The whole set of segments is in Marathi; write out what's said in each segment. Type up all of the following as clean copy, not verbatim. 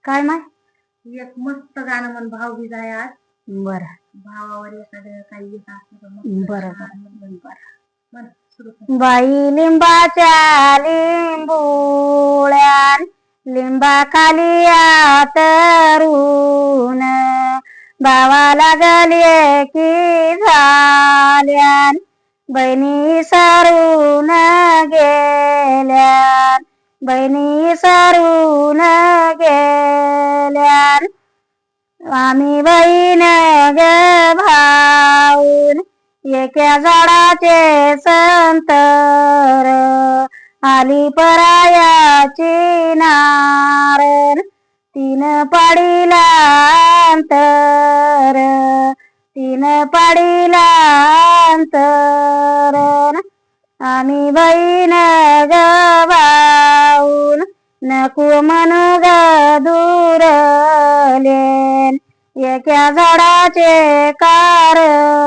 काय माय एक मस्त गाणं म्हण भाऊबीज आहे आज. बर भावावर एखादं काही येत असलं तर मस्त बर छान म्हण. म्हण, सुरू कर. बाई लिंबाच्या लिंबुळ्यान लिंबाखाली आतरून भावाला गले की झाल्यान बहिणी सारून गेल्यान बहिणी सारून गेल्यान आम्ही बहीण ग भाऊन एका झाडाचे संतर आली परायाची नारण तीन पाडीला अंतर तीन पाडीला अंतर आम्ही बहीण ग भाऊन नको म्हणू ग दूरलेन एका झाडाचे कारलेन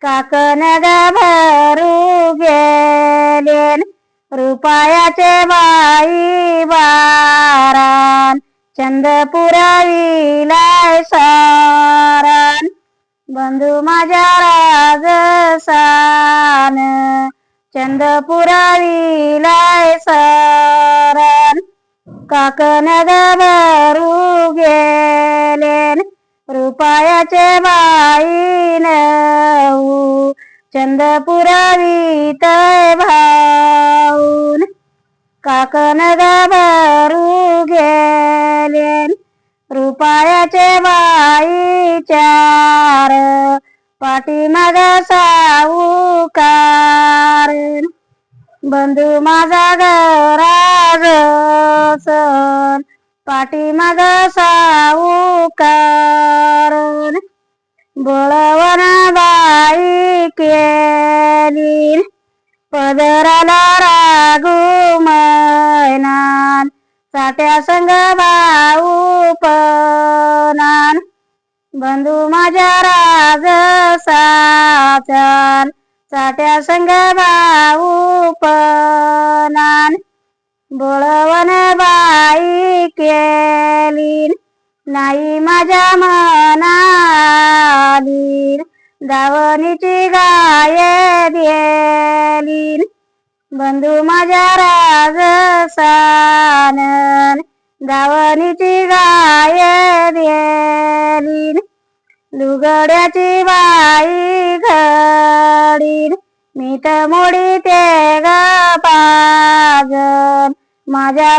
काकण ग भरू गेलेन रुपयाचे बाई बारान चंदपुराविलाय सारान बंधू माझ्या राजसान चंदपुराविलाय सारान काकण ग भरू गेलेन रुपयाचे बाई नऊ चंदपुरावितय भाऊन काकण ग भरू गेलेन रुपयाचे बाई चार पाठीमाग साऊकार बंधू माझा घरासन पाठीमाग साऊकार बोळवण बाई केली पदराला रागू मैनान साठ्या संग भाऊ पनान बंधू माझ्या राजसाचान साठ्या संग भाऊ पनान बोळवण बाई केली नाही माझ्या मनाली दावणीची गाय दिली बंधू माझ्या राजसान दावणीची गाय दिली लुगड्याची बाई घडी मीठ मोडी ते ग पाजन माझ्या